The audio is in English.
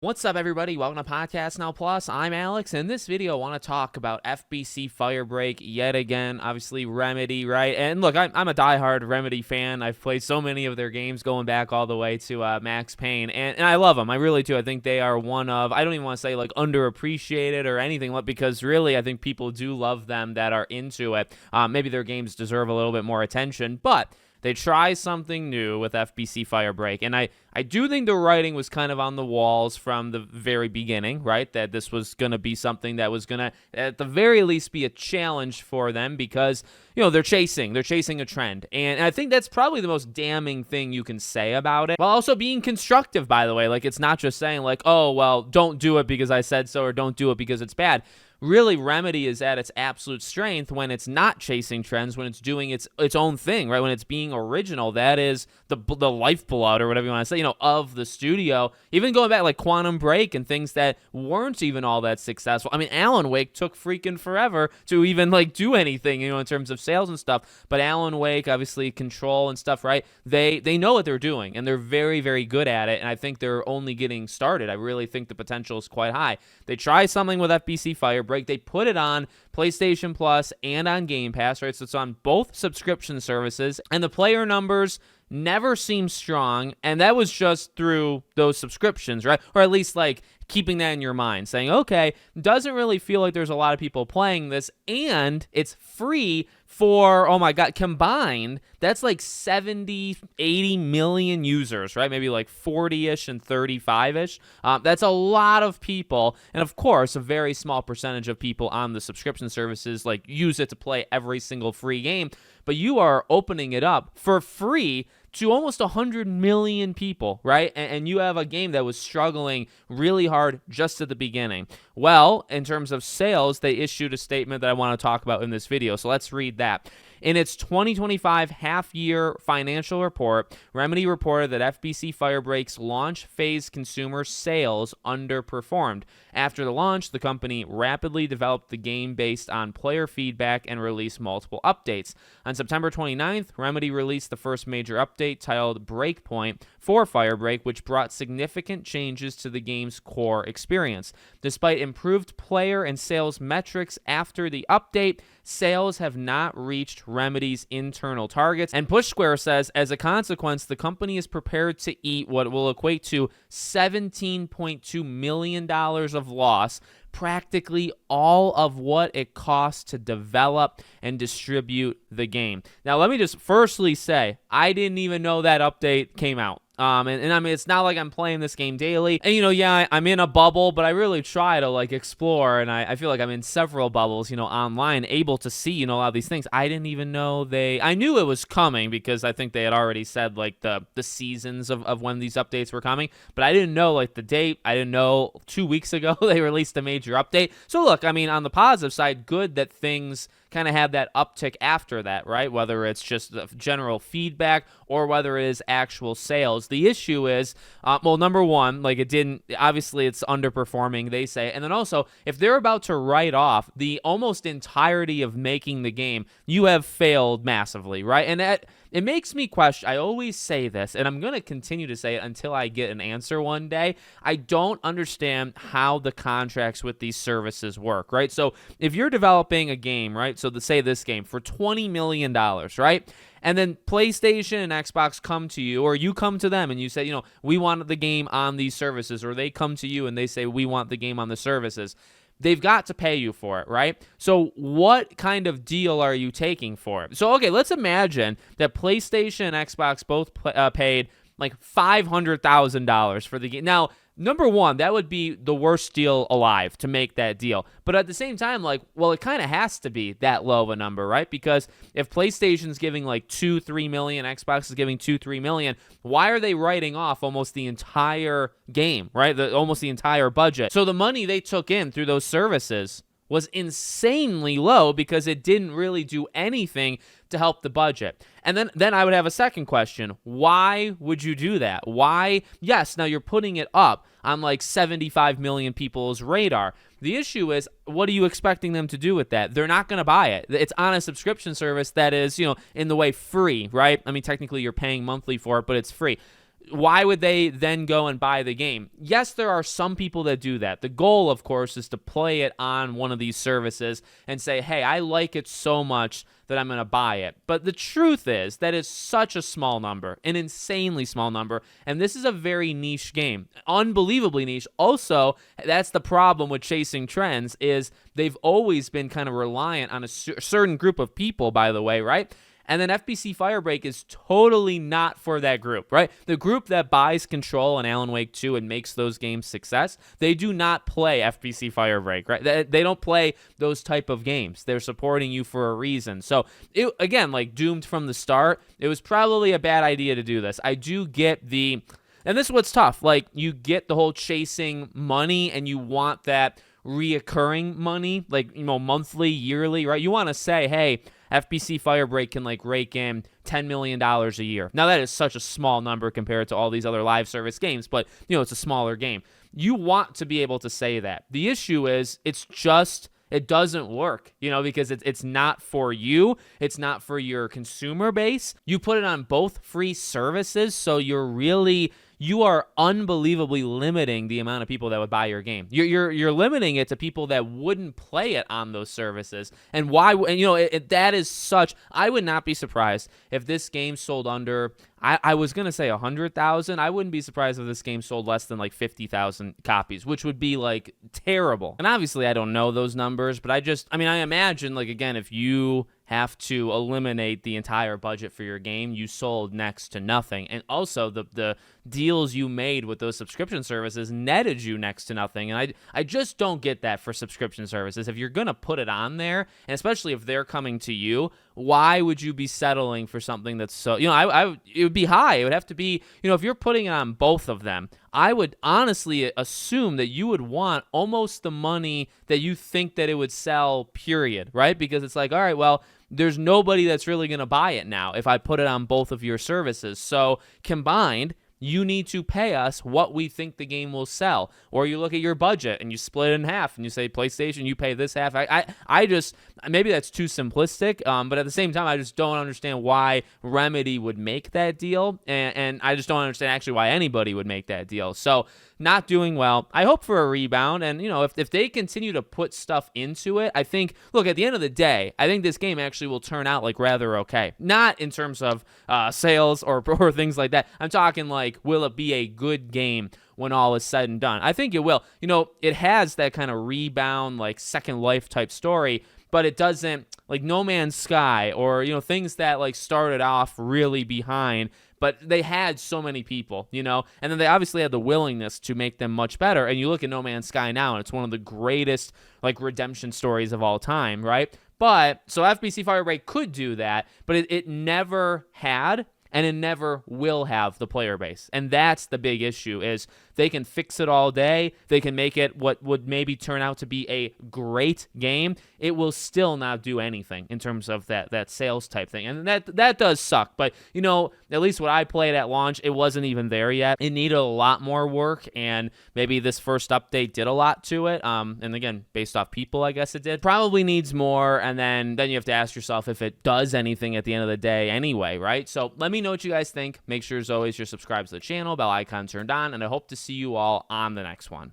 What's up, everybody? Welcome to Podcast Now Plus. I'm Alex, and in this video, I want to talk about FBC Firebreak yet again. Obviously, Remedy, right? And look, I'm a diehard Remedy fan. I've played so many of their games going back all the way to Max Payne, and I love them. I really do. I think they are one of, I don't even want to say like underappreciated or anything, because really, I think people do love them that are into it. Maybe their games deserve a little bit more attention, but they try something new with FBC Firebreak, and I do think the writing was kind of on the walls from the very beginning, right? That this was going to be something that was going to, at the very least, be a challenge for them because, you know, they're chasing a trend. And I think that's probably the most damning thing you can say about it, while also being constructive, by the way. Like, it's not just saying, like, oh, well, don't do it because I said so or don't do it because it's bad. Really, Remedy is at its absolute strength when it's not chasing trends, when it's doing its own thing, right? When it's being original. That is the lifeblood, or whatever you want to say, of the studio. Even going back like Quantum Break and things that weren't even all that successful. I mean, Alan Wake took freaking forever to even like do anything, in terms of sales and stuff. But Alan Wake, obviously, Control and stuff, right? They know what they're doing, and they're very, very good at it. And I think they're only getting started. I really think the potential is quite high. They try something with FBC Firebreak. They put it on PlayStation Plus and on Game Pass, right? So it's on both subscription services, and the player numbers never seem strong, and that was just through those subscriptions, right? Or at least like keeping that in your mind, saying, okay, doesn't really feel like there's a lot of people playing this, and it's free for, oh my God, combined, that's like 70, 80 million users, right? Maybe like 40-ish and 35-ish. That's a lot of people, and of course, a very small percentage of people on the subscription services like use it to play every single free game, but you are opening it up for free to almost 100 million people, right? And you have a game that was struggling really hard just at the beginning. Well, in terms of sales, they issued a statement that I want to talk about in this video. So let's read that. In its 2025 half-year financial report, Remedy reported that FBC Firebreak's launch phase consumer sales underperformed. After the launch, the company rapidly developed the game based on player feedback and released multiple updates. On September 29th, Remedy released the first major update titled Breakpoint for Firebreak, which brought significant changes to the game's core experience. Despite improved player and sales metrics after the update, sales have not reached Remedy's internal targets, and Push Square says, as a consequence, the company is prepared to eat what will equate to $17.2 million of loss, practically all of what it costs to develop and distribute the game. Now, let me just firstly say, I didn't even know that update came out. And I mean, it's not like I'm playing this game daily. And, yeah, I'm in a bubble, but I really try to, like, explore. And I feel like I'm in several bubbles, online, able to see, a lot of these things. I didn't even know I knew it was coming because I think they had already said, like, the seasons of when these updates were coming. But I didn't know, like, the date. I didn't know 2 weeks ago they released a major update. So, look, I mean, on the positive side, good that things kind of have that uptick after that, right? Whether it's just the general feedback or whether it is actual sales. The issue is, well, number one, like obviously it's underperforming, they say. And then also, if they're about to write off the almost entirety of making the game, you have failed massively, right? And it makes me question. I always say this, and I'm going to continue to say it until I get an answer one day. I don't understand how the contracts with these services work, right? So if you're developing a game, right? So say this game for $20 million, right? And then PlayStation and Xbox come to you, or you come to them and you say, we want the game on these services, or they come to you and they say, we want the game on the services. They've got to pay you for it, right? So what kind of deal are you taking for it? So, okay, let's imagine that PlayStation and Xbox both paid like $500,000 for the game. Now, number one, that would be the worst deal alive to make that deal. But at the same time, like, well, it kind of has to be that low of a number, right? Because if PlayStation's giving like $2-3 million, Xbox is giving $2-3 million, why are they writing off almost the entire game, right? Almost the entire budget. So the money they took in through those services was insanely low because it didn't really do anything to help the budget. And then I would have a second question. Why would you do that? Why? Yes, now you're putting it up on like 75 million people's radar. The issue is, what are you expecting them to do with that? They're not going to buy it. It's on a subscription service that is, in the way free, right? I mean, technically you're paying monthly for it, but it's free. why would they then go and buy the game? Yes, there are some people that do that. The goal, of course, is to play it on one of these services and say, hey, I like it so much that I'm going to buy it. But the truth is that is such a small number, an insanely small number, and this is a very niche game, unbelievably niche. Also, that's the problem with chasing trends is they've always been kind of reliant on a certain group of people, by the way, right? And then FBC Firebreak is totally not for that group, right? The group that buys Control and Alan Wake 2 and makes those games success, they do not play FBC Firebreak, right? They don't play those type of games. They're supporting you for a reason. So, again, like doomed from the start, it was probably a bad idea to do this. I do get and this is what's tough. Like, you get the whole chasing money and you want that reoccurring money, like, monthly, yearly, right? You want to say, hey, FBC Firebreak can like rake in $10 million a year. Now, that is such a small number compared to all these other live service games, but, it's a smaller game. You want to be able to say that. The issue is it doesn't work, because it's not for you. It's not for your consumer base. You put it on both free services, so you are unbelievably limiting the amount of people that would buy your game. You're limiting it to people that wouldn't play it on those services. And why? And that is such. I would not be surprised if this game sold under. I was gonna say 100,000. I wouldn't be surprised if this game sold less than like 50,000 copies, which would be like terrible. And obviously, I don't know those numbers, but I imagine, like, again, if you have to eliminate the entire budget for your game, you sold next to nothing. And also the deals you made with those subscription services netted you next to nothing. And I just don't get that for subscription services. If you're going to put it on there, and especially if they're coming to you, why would you be settling for something that's so, it would be high. It would have to be, if you're putting it on both of them, I would honestly assume that you would want almost the money that you think that it would sell, period, right? Because it's like, all right, well, there's nobody that's really going to buy it now if I put it on both of your services. So combined, you need to pay us what we think the game will sell. Or you look at your budget and you split it in half and you say, PlayStation, you pay this half. I just, maybe that's too simplistic, but at the same time, I just don't understand why Remedy would make that deal. And I just don't understand actually why anybody would make that deal. So not doing well. I hope for a rebound. And, if they continue to put stuff into it, I think, look, at the end of the day, I think this game actually will turn out like rather okay. Not in terms of sales or things like that. I'm talking like, will it be a good game when all is said and done? I think it will. It has that kind of rebound, like Second Life type story, but it doesn't, like No Man's Sky or, things that like started off really behind, but they had so many people, and then they obviously had the willingness to make them much better. And you look at No Man's Sky now, and it's one of the greatest like redemption stories of all time, right? But so FBC Firebreak could do that, but it never had, and it never will have the player base. And that's the big issue is they can fix it all day. They can make it what would maybe turn out to be a great game. It will still not do anything in terms of that sales type thing. And that does suck. But, at least what I played at launch, it wasn't even there yet. It needed a lot more work, and maybe this first update did a lot to it. And again, based off people, I guess it did. Probably needs more, and then you have to ask yourself if it does anything at the end of the day anyway, right? So let me know what you guys think. Make sure, as always, you're subscribed to the channel, bell icon turned on, and I hope to see you all on the next one.